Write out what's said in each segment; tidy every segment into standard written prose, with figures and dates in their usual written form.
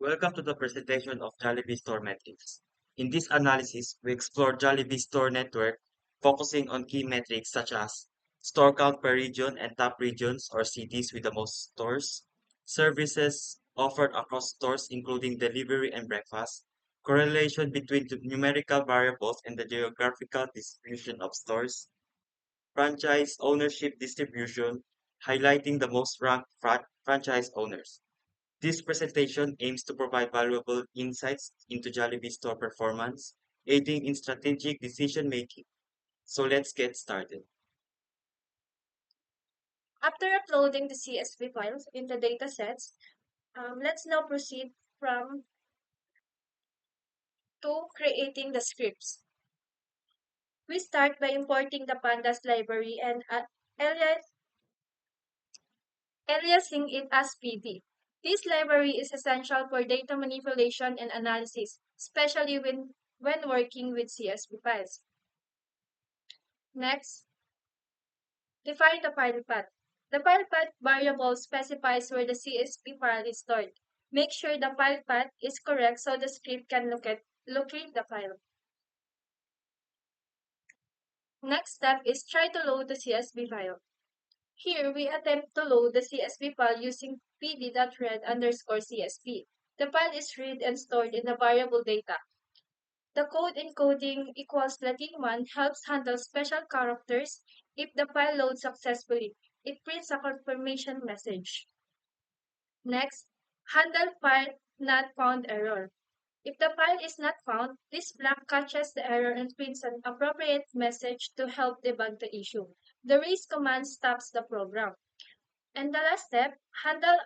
Welcome to the presentation of Jollibee Store metrics. In this analysis, we explore Jollibee Store network, focusing on key metrics such as store count per region and top regions or cities with the most stores, services offered across stores including delivery and breakfast, correlation between the numerical variables and the geographical distribution of stores, franchise ownership distribution, highlighting the most ranked franchise owners. This presentation aims to provide valuable insights into Jollibee store performance, aiding in strategic decision-making. So let's get started. After uploading the CSV files into datasets, let's now proceed from to creating the scripts. We start by importing the pandas library and aliasing it as PD. This library is essential for data manipulation and analysis, especially when working with CSV files. Next, define the file path. The file path variable specifies where the CSV file is stored. Make sure the file path is correct so the script can locate the file. Next step is try to load the CSV file. Here we attempt to load the CSV file using pd.read_csv. The file is read and stored in the variable data. The code encoding equals Latin1 helps handle special characters. If the file loads successfully, it prints a confirmation message. Next, handle file not found error. If the file is not found, this block catches the error and prints an appropriate message to help debug the issue. The raise command stops the program. And the last step, handle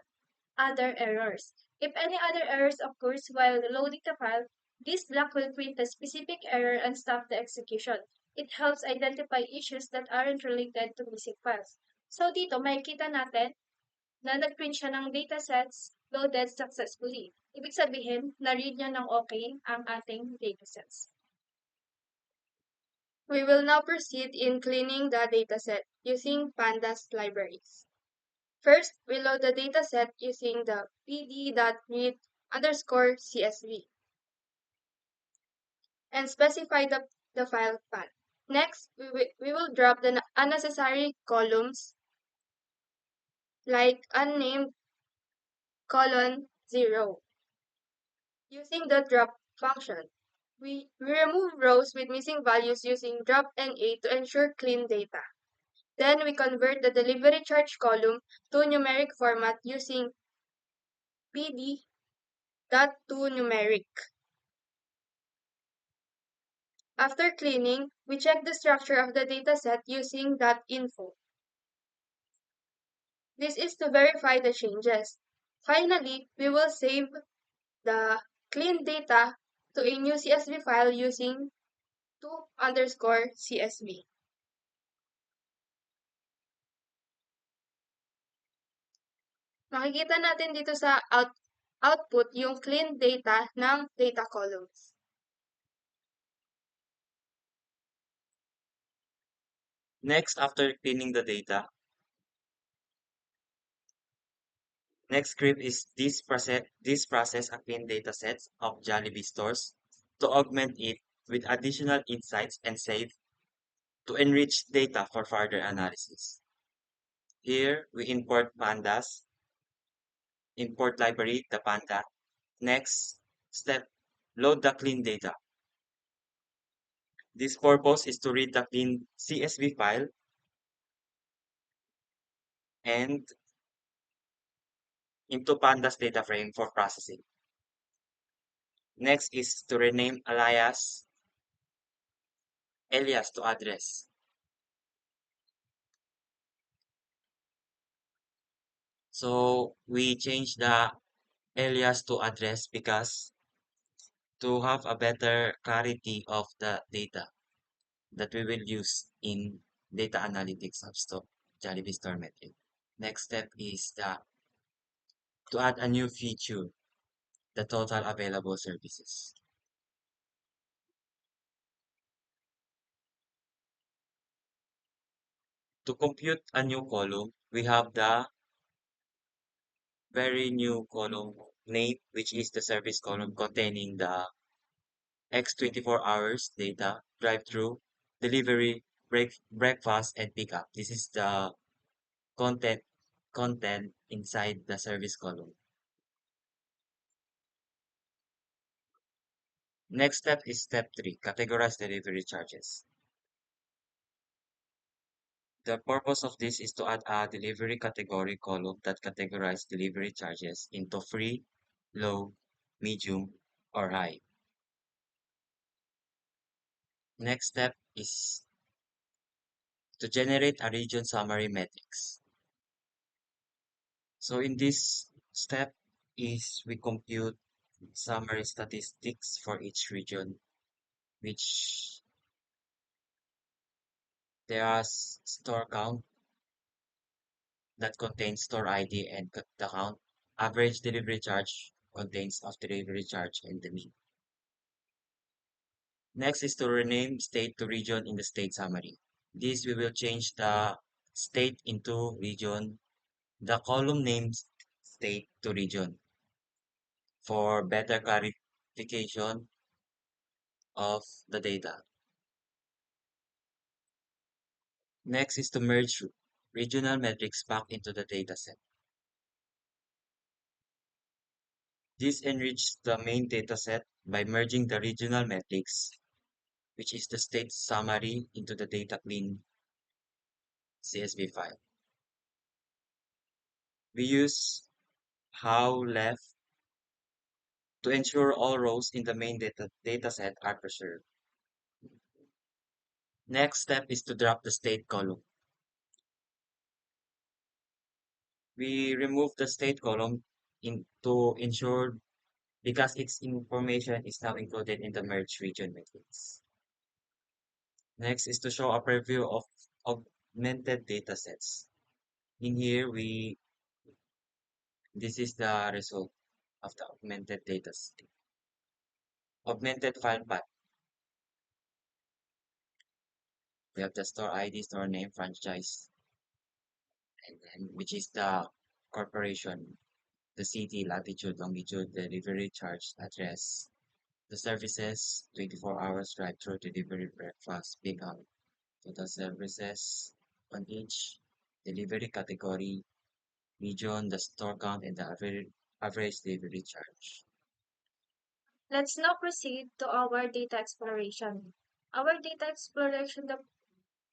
other errors. If any other errors occurs while loading the file, this block will print the specific error and stop the execution. It helps identify issues that aren't related to missing files. So dito, makikita natin na nag-print siya ng datasets loaded successfully. Ibig sabihin, na-read niya ng okay ang ating datasets. We will now proceed in cleaning the dataset using pandas libraries. First, we load the dataset using the pd.read_csv and specify the file path. Next, we will drop the unnecessary columns like unnamed colon 0 using the drop function. We remove rows with missing values using drop NA to ensure clean data. Then we convert the delivery charge column to numeric format using pd.toNumeric. After cleaning, we check the structure of the dataset using .info. This is to verify the changes. Finally, we will save the clean data to a new CSV file using to_CSV. Makikita natin dito sa output yung clean data ng data columns. Next, after cleaning the data, next script is this process a clean datasets of Jollibee stores to augment it with additional insights and save to enrich data for further analysis. Here, we import pandas, import library, the panda. Next step, load the clean data. This purpose is to read the clean CSV file and into pandas data frame for processing. Next is to rename alias to address. So we change the alias to address because to have a better clarity of the data that we will use in data analytics of Jollibee Store Metric. Next step is to add a new feature, the total available services. To compute a new column, we have the very new column name, which is the service column containing the X 24 hours data, drive-through, delivery, breakfast, and pickup. This is the content content inside the service column. Next step is step 3, categorize delivery charges. The purpose of this is to add a delivery category column that categorizes delivery charges into free, low, medium, or high. Next step is to generate a region summary metrics. So in this step is we compute summary statistics for each region, which there are store count that contains store ID and the count. Average delivery charge contains of delivery charge and the mean. Next is to rename state to region in the state summary. This we will change the state into region, the column names state to region for better clarification of the data. Next is to merge regional metrics back into the dataset. This enriches the main dataset by merging the regional metrics, which is the state summary, into the data clean CSV file. We use how left to ensure all rows in the main dataset are preserved. Next step is to drop the state column. We remove the state column to ensure because its information is now included in the merge region metrics. Next is to show a preview of augmented datasets. In here, this is the result of the augmented dataset. Augmented file path. We have the store ID, store name, franchise, and then which is the corporation, the city, latitude, longitude, delivery charge, address, the services, 24 hours drive-through, delivery, breakfast, pickup, total services on each, delivery category, region, the store count, and the average delivery charge. Let's now proceed to our data exploration. Our data exploration, the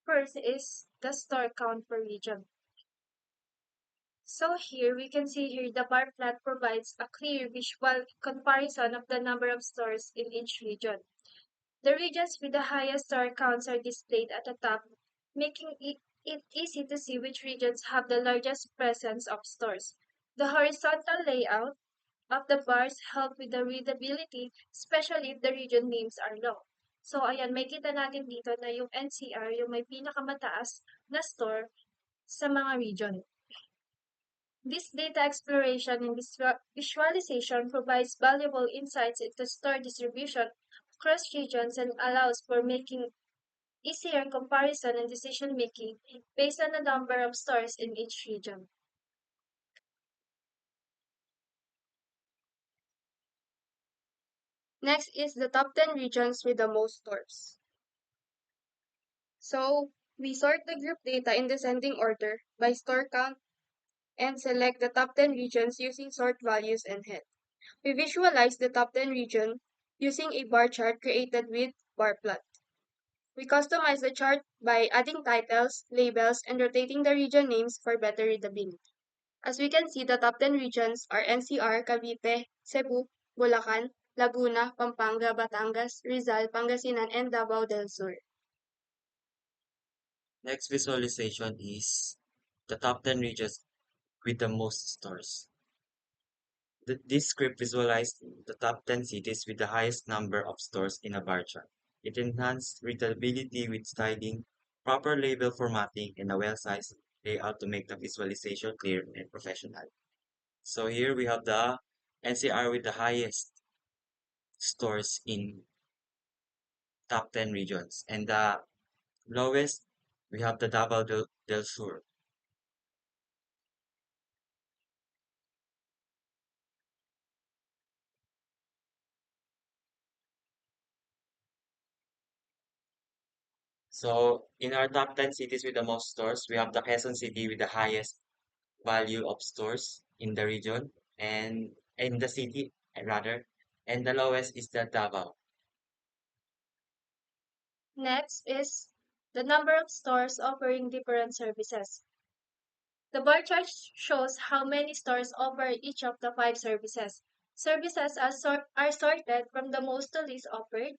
first is the store count per region. So here we can see here the bar plot provides a clear visual comparison of the number of stores in each region. The regions with the highest store counts are displayed at the top, making it easy to see which regions have the largest presence of stores. The horizontal layout of the bars help with the readability, especially if the region names are long. So ayan, makita natin dito na yung NCR, yung may pinakamataas na store sa mga region. This data exploration and visualization provides valuable insights into store distribution across regions and allows for making easier comparison and decision making based on the number of stores in each region. Next is the top 10 regions with the most stores. So we sort the group data in descending order by store count and select the top 10 regions using sort values and head. We visualize the top 10 region using a bar chart created with bar plot. We customize the chart by adding titles, labels, and rotating the region names for better readability. As we can see, the top 10 regions are NCR, Cavite, Cebu, Bulacan, Laguna, Pampanga, Batangas, Rizal, Pangasinan, and Davao del Sur. Next visualization is the top 10 regions with the most stores. This script visualized the top 10 cities with the highest number of stores in a bar chart. It enhanced readability with styling, proper label formatting, and a well-sized layout to make the visualization clear and professional. So here we have the NCR with the highest stores in top 10 regions. And the lowest, we have the Davao del Sur. So in our top 10 cities with the most stores, we have the Quezon City with the highest value of stores in the region and in the city, rather, and the lowest is the Davao. Next is the number of stores offering different services. The bar chart shows how many stores offer each of the five services. Services are sorted from the most to least offered,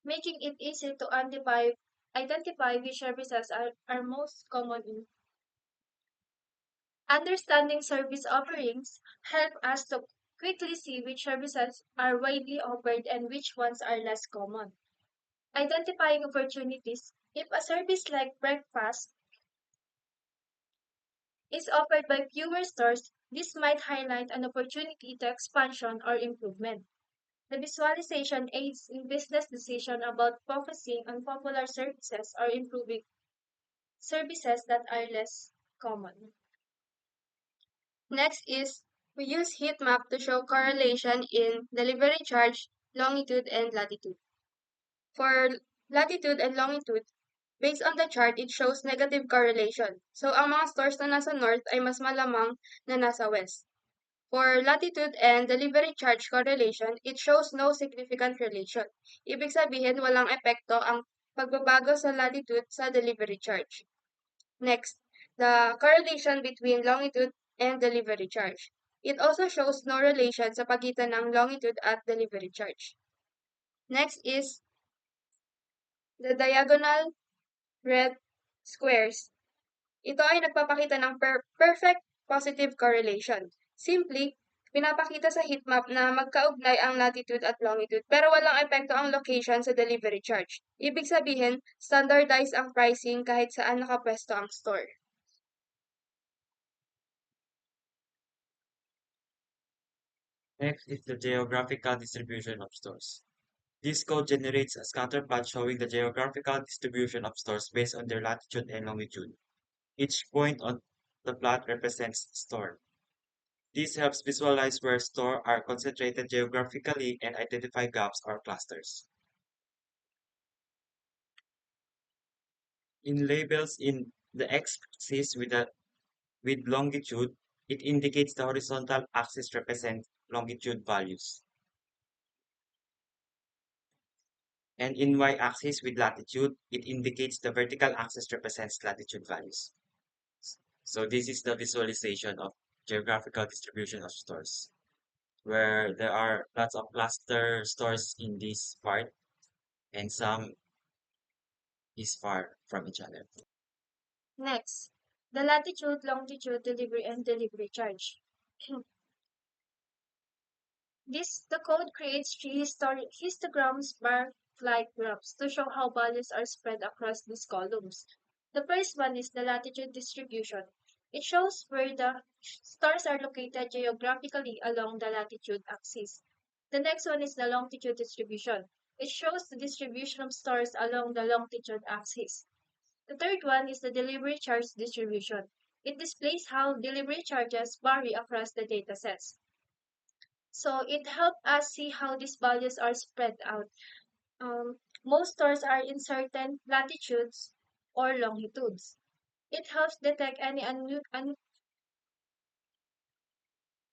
making it easy to identify which services are most common in. Understanding service offerings help us to quickly see which services are widely offered and which ones are less common. Identifying opportunities. If a service like breakfast is offered by fewer stores, this might highlight an opportunity to expansion or improvement. The visualization aids in business decision about focusing on popular services or improving services that are less common. Next is we use heat map to show correlation in delivery charge, longitude, and latitude. For latitude and longitude, based on the chart, it shows negative correlation. So, ang mga stores na nasa north ay mas malamang na nasa west. For latitude and delivery charge correlation, it shows no significant relation. Ibig sabihin, walang epekto ang pagbabago sa latitude sa delivery charge. Next, the correlation between longitude and delivery charge. It also shows no relation sa pagitan ng longitude at delivery charge. Next is the diagonal red squares. Ito ay nagpapakita ng perfect positive correlation. Simply, pinapakita sa heat map na magkaugnay ang latitude at longitude pero walang epekto ang location sa delivery charge. Ibig sabihin, standardized ang pricing kahit saan nakapwesto ang store. Next is the geographical distribution of stores. This code generates a scatter plot showing the geographical distribution of stores based on their latitude and longitude. Each point on the plot represents a store. This helps visualize where stores are concentrated geographically and identify gaps or clusters. In labels in the x-axis with longitude, it indicates the horizontal axis represents longitude values. And in y-axis with latitude, it indicates the vertical axis represents latitude values. So this is the visualization of geographical distribution of stores, where there are lots of cluster stores in this part, and some is far from each other. Next, the latitude, longitude, delivery, and delivery charge. The code creates three histograms bar-like graphs to show how values are spread across these columns. The first one is the latitude distribution. It shows where the stars are located geographically along the latitude axis. The next one is the longitude distribution. It shows the distribution of stars along the longitude axis. The third one is the delivery charge distribution. It displays how delivery charges vary across the datasets. So it helps us see how these values are spread out. Most stores are in certain latitudes or longitudes. It helps detect any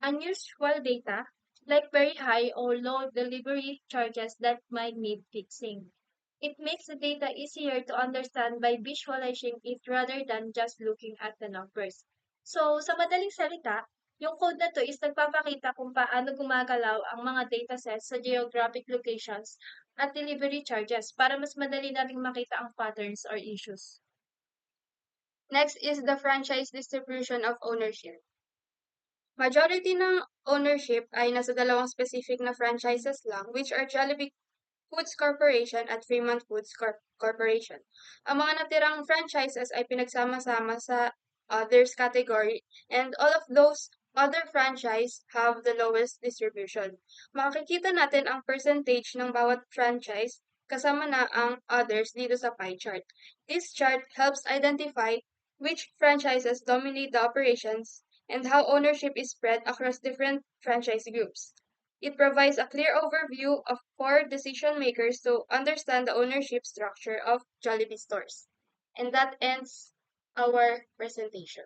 unusual data, like very high or low delivery charges that might need fixing. It makes the data easier to understand by visualizing it rather than just looking at the numbers. So, sa madaling salita, yung code na to is nagpapakita kung paano gumagalaw ang mga datasets sa geographic locations at delivery charges para mas madali nating makita ang patterns or issues. Next is the franchise distribution of ownership. Majority ng ownership ay nasa dalawang specific na franchises lang, which are Jollibee Foods Corporation at Fremont Foods Corporation. Ang mga natirang franchises ay pinagsama-sama sa others category, and all of those other franchise have the lowest distribution. Makikita natin ang percentage ng bawat franchise kasama na ang others dito sa pie chart. This chart helps identify which franchises dominate the operations and how ownership is spread across different franchise groups. It provides a clear overview of for decision makers to understand the ownership structure of Jollibee stores. And that ends our presentation.